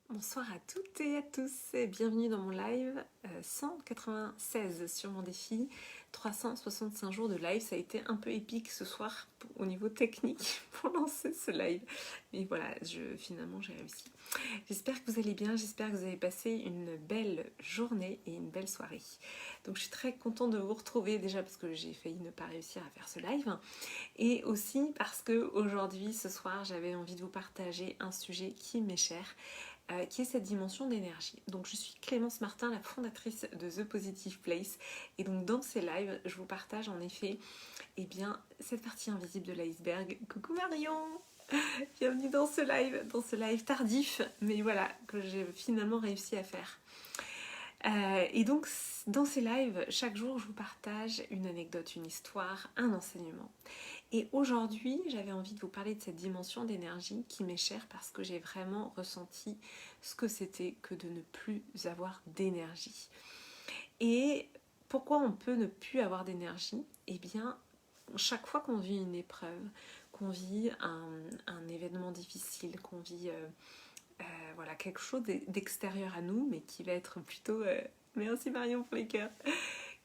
Bonsoir à toutes et à tous et bienvenue dans mon live 196 sur mon défi 365 jours de live. Ça a été un peu épique ce soir au niveau technique pour lancer ce live. Mais voilà, finalement j'ai réussi. J'espère que vous allez bien, j'espère que vous avez passé une belle journée et une belle soirée. Donc je suis très contente de vous retrouver déjà parce que j'ai failli ne pas réussir à faire ce live. Et aussi parce que aujourd'hui, ce soir, j'avais envie de vous partager un sujet qui m'est cher. Qui est cette dimension d'énergie. Donc je suis Clémence Martin, la fondatrice de The Positive Place, et donc dans ces lives, je vous partage en effet cette partie invisible de l'iceberg. Coucou Marion, bienvenue dans ce live tardif, mais voilà, que j'ai finalement réussi à faire. Et donc dans ces lives, chaque jour, je vous partage une anecdote, une histoire, un enseignement. Et aujourd'hui, j'avais envie de vous parler de cette dimension d'énergie qui m'est chère parce que j'ai vraiment ressenti ce que c'était que de ne plus avoir d'énergie. Et pourquoi on peut ne plus avoir d'énergie ? Eh bien, chaque fois qu'on vit une épreuve, qu'on vit un événement difficile, qu'on vit voilà, quelque chose d'extérieur à nous, mais qui va être plutôt... merci Marion pour les cœurs.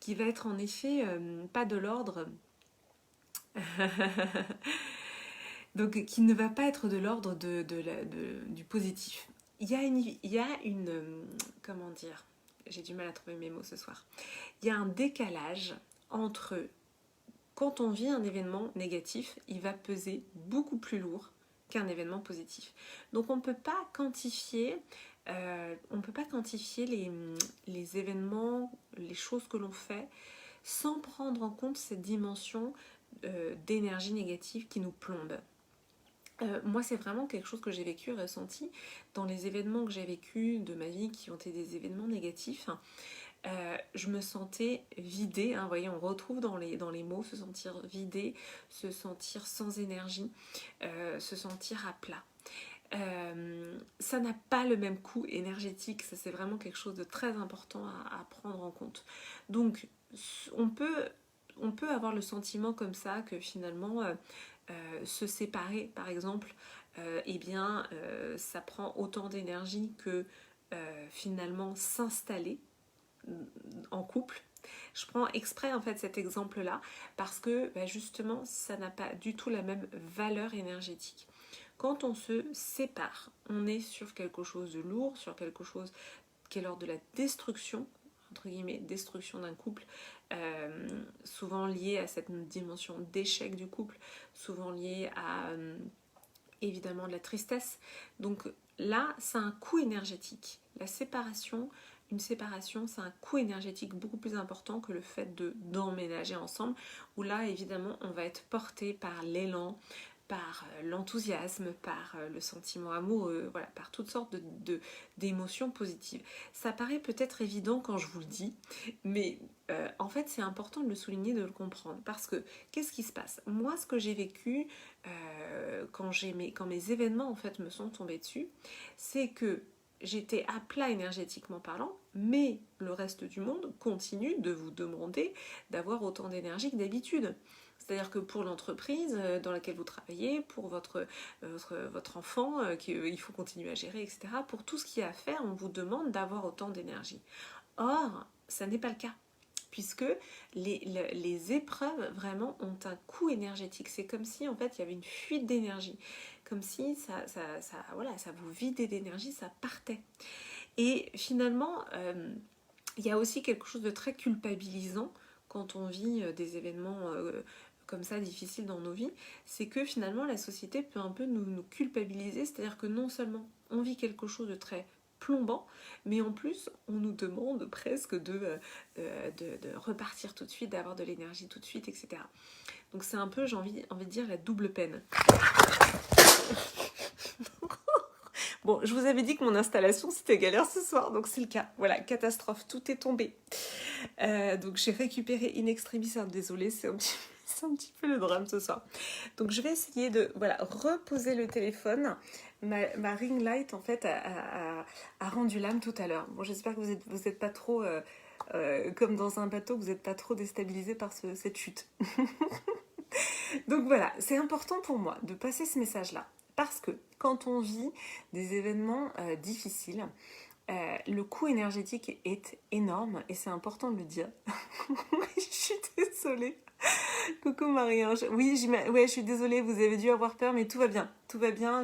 Qui va être en effet pas de l'ordre... Donc, qui ne va pas être de l'ordre du positif. Il y a une comment dire, j'ai du mal à trouver mes mots ce soir. Il y a un décalage entre quand on vit un événement négatif, il va peser beaucoup plus lourd qu'un événement positif. Donc on ne peut pas quantifier, les événements, les choses que l'on fait, sans prendre en compte cette dimension d'énergie négative qui nous plombe. Moi, c'est vraiment quelque chose que j'ai vécu et ressenti dans les événements que j'ai vécus de ma vie qui ont été des événements négatifs. Je me sentais vidée, hein, vous voyez, on retrouve dans les mots se sentir vidé, se sentir sans énergie, se sentir à plat. Ça n'a pas le même coût énergétique, ça c'est vraiment quelque chose de très important à prendre en compte. Donc, on peut avoir le sentiment comme ça que finalement se séparer par exemple, ça prend autant d'énergie que finalement s'installer en couple. Je prends exprès en fait cet exemple là parce que justement ça n'a pas du tout la même valeur énergétique. Quand on se sépare, on est sur quelque chose de lourd, sur quelque chose qui est l'ordre de la destruction, entre guillemets, destruction d'un couple, souvent lié à cette dimension d'échec du couple, souvent lié à évidemment de la tristesse. Donc là, c'est un coût énergétique. Une séparation, c'est un coût énergétique beaucoup plus important que le fait d'emménager ensemble, où là, évidemment, on va être porté par l'élan, par l'enthousiasme, par le sentiment amoureux, voilà, par toutes sortes d'émotions positives. Ça paraît peut-être évident quand je vous le dis, mais en fait c'est important de le souligner, de le comprendre, parce que qu'est-ce qui se passe ? Moi, ce que j'ai vécu quand mes événements en fait me sont tombés dessus, c'est que j'étais à plat énergétiquement parlant, mais le reste du monde continue de vous demander d'avoir autant d'énergie que d'habitude. C'est-à-dire que pour l'entreprise dans laquelle vous travaillez, pour votre enfant qu'il faut continuer à gérer, etc., pour tout ce qu'il y a à faire, on vous demande d'avoir autant d'énergie. Or, ça n'est pas le cas, puisque les épreuves vraiment ont un coût énergétique. C'est comme si en fait il y avait une fuite d'énergie, comme si ça vous vidait d'énergie, ça partait. Et finalement, il y a aussi quelque chose de très culpabilisant quand on vit des événements comme ça difficiles dans nos vies, c'est que finalement la société peut un peu nous culpabiliser, c'est-à-dire que non seulement on vit quelque chose de très plombant, mais en plus on nous demande presque de repartir tout de suite, d'avoir de l'énergie tout de suite, etc. Donc c'est un peu, j'ai envie de dire, la double peine. Bon, je vous avais dit que mon installation c'était galère ce soir, donc c'est le cas. Voilà, catastrophe, tout est tombé. Donc j'ai récupéré in extremis, désolée, c'est un petit peu le drame ce soir. Donc je vais essayer de reposer le téléphone. Ma ring light en fait a rendu l'âme tout à l'heure. Bon, j'espère que vous êtes pas trop comme dans un bateau, que vous n'êtes pas trop déstabilisé par cette chute. Donc voilà, c'est important pour moi de passer ce message-là. Parce que quand on vit des événements difficiles, le coût énergétique est énorme et c'est important de le dire. Je suis désolée. Coucou Marie-Ange. Oui, ouais, je suis désolée, vous avez dû avoir peur, mais tout va bien. Tout va bien,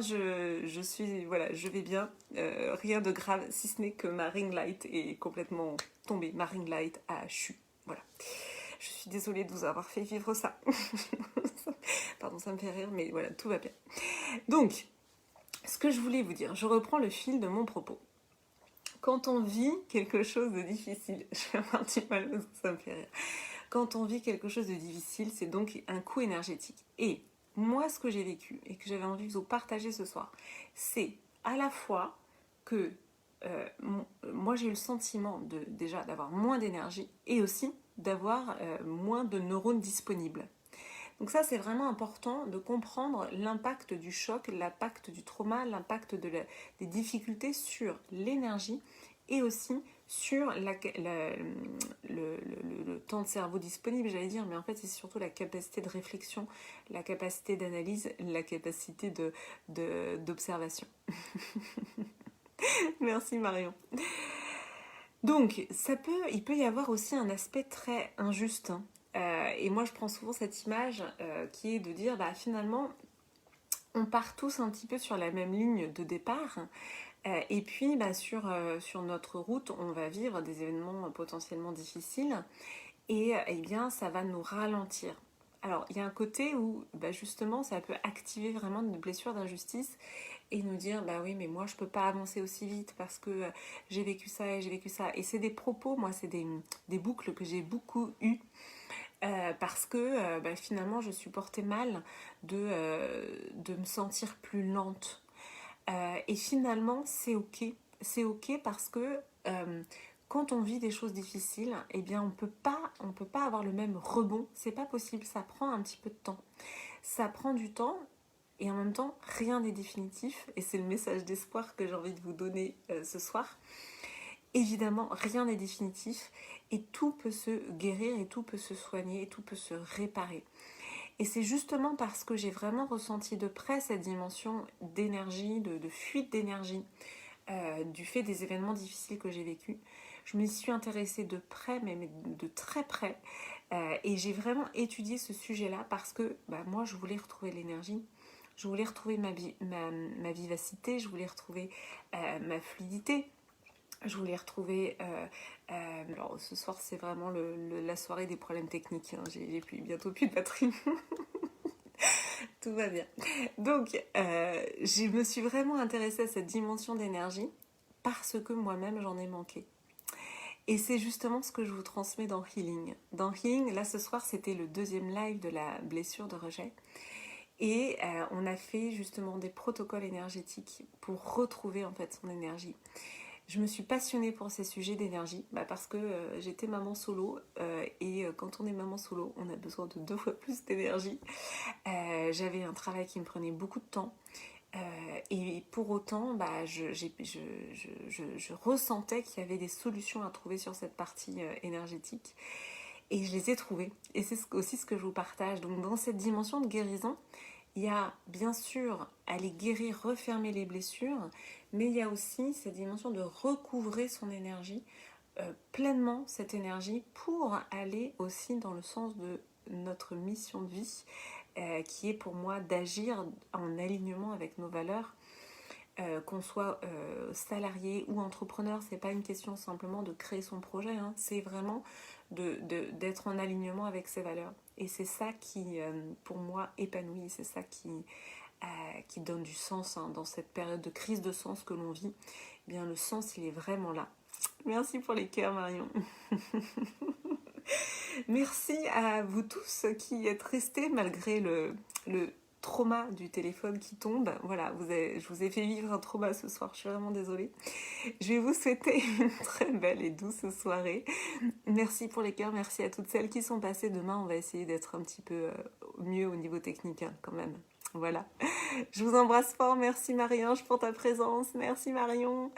voilà, je vais bien. Rien de grave, si ce n'est que ma ring light est complètement tombée. Ma ring light a chu. Voilà. Je suis désolée de vous avoir fait vivre ça. Pardon, ça me fait rire, mais voilà, tout va bien. Donc, ce que je voulais vous dire, je reprends le fil de mon propos. Quand on vit quelque chose de difficile, je vais avoir du mal parce que ça me fait rire. Quand on vit quelque chose de difficile, c'est donc un coût énergétique. Et moi, ce que j'ai vécu et que j'avais envie de vous partager ce soir, c'est à la fois que moi, j'ai eu le sentiment déjà d'avoir moins d'énergie et aussi d'avoir moins de neurones disponibles. Donc ça, c'est vraiment important de comprendre l'impact du choc, l'impact du trauma, l'impact des difficultés sur l'énergie et aussi sur le temps de cerveau disponible, j'allais dire, mais en fait, c'est surtout la capacité de réflexion, la capacité d'analyse, la capacité d'observation. Merci Marion. Donc, il peut y avoir aussi un aspect très injuste. Et moi, je prends souvent cette image qui est de dire, bah, finalement, on part tous un petit peu sur la même ligne de départ. Et puis, bah, sur notre route, on va vivre des événements potentiellement difficiles. Et eh bien, ça va nous ralentir. Alors, il y a un côté où, bah, justement, ça peut activer vraiment une blessure d'injustice et nous dire, bah oui, mais moi, je peux pas avancer aussi vite parce que j'ai vécu ça et j'ai vécu ça. Et c'est des propos, moi, c'est des boucles que j'ai beaucoup eues. Parce que bah, finalement je supportais mal de me sentir plus lente. Et finalement c'est ok. C'est ok parce que quand on vit des choses difficiles, eh bien on peut pas avoir le même rebond. C'est pas possible, ça prend un petit peu de temps. Ça prend du temps et en même temps rien n'est définitif. Et c'est le message d'espoir que j'ai envie de vous donner ce soir. Évidemment, rien n'est définitif et tout peut se guérir et tout peut se soigner et tout peut se réparer. Et c'est justement parce que j'ai vraiment ressenti de près cette dimension d'énergie, de fuite d'énergie, du fait des événements difficiles que j'ai vécus. Je me suis intéressée de près, mais de très près, et j'ai vraiment étudié ce sujet-là parce que bah, moi, je voulais retrouver l'énergie. Je voulais retrouver ma vivacité, je voulais retrouver ma fluidité. Je voulais retrouver... alors ce soir c'est vraiment la soirée des problèmes techniques. Hein. J'ai bientôt plus de batterie. Tout va bien. Donc je me suis vraiment intéressée à cette dimension d'énergie parce que moi-même j'en ai manqué. Et c'est justement ce que je vous transmets dans Healing. Dans Healing, là ce soir c'était le deuxième live de la blessure de rejet. Et on a fait justement des protocoles énergétiques pour retrouver en fait son énergie. Je me suis passionnée pour ces sujets d'énergie parce que j'étais maman solo et quand on est maman solo, on a besoin de 2 fois plus d'énergie. J'avais un travail qui me prenait beaucoup de temps et pour autant, je ressentais qu'il y avait des solutions à trouver sur cette partie énergétique et je les ai trouvées. Et c'est aussi ce que je vous partage. Donc dans cette dimension de guérison, il y a bien sûr aller guérir, refermer les blessures, mais il y a aussi cette dimension de recouvrer son énergie, pleinement cette énergie, pour aller aussi dans le sens de notre mission de vie, qui est pour moi d'agir en alignement avec nos valeurs. Qu'on soit salarié ou entrepreneur, c'est pas une question simplement de créer son projet, hein, c'est vraiment d'être en alignement avec ses valeurs. Et c'est ça qui, pour moi, épanouit, c'est ça qui donne du sens hein, dans cette période de crise de sens que l'on vit. Eh bien, le sens, il est vraiment là. Merci pour les cœurs, Marion. Merci à vous tous qui êtes restés malgré le trauma du téléphone qui tombe. Voilà, je vous ai fait vivre un trauma ce soir, je suis vraiment désolée. Je vais vous souhaiter une très belle et douce soirée. Merci pour les cœurs, merci à toutes celles qui sont passées. Demain, on va essayer d'être un petit peu mieux au niveau technique hein, quand même. Voilà. Je vous embrasse fort. Merci Marie-Ange pour ta présence. Merci Marion.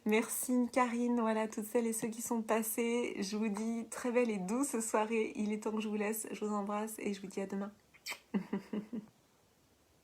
Merci Karine. Voilà, toutes celles et ceux qui sont passés. Je vous dis très belle et douce soirée. Il est temps que je vous laisse. Je vous embrasse et je vous dis à demain.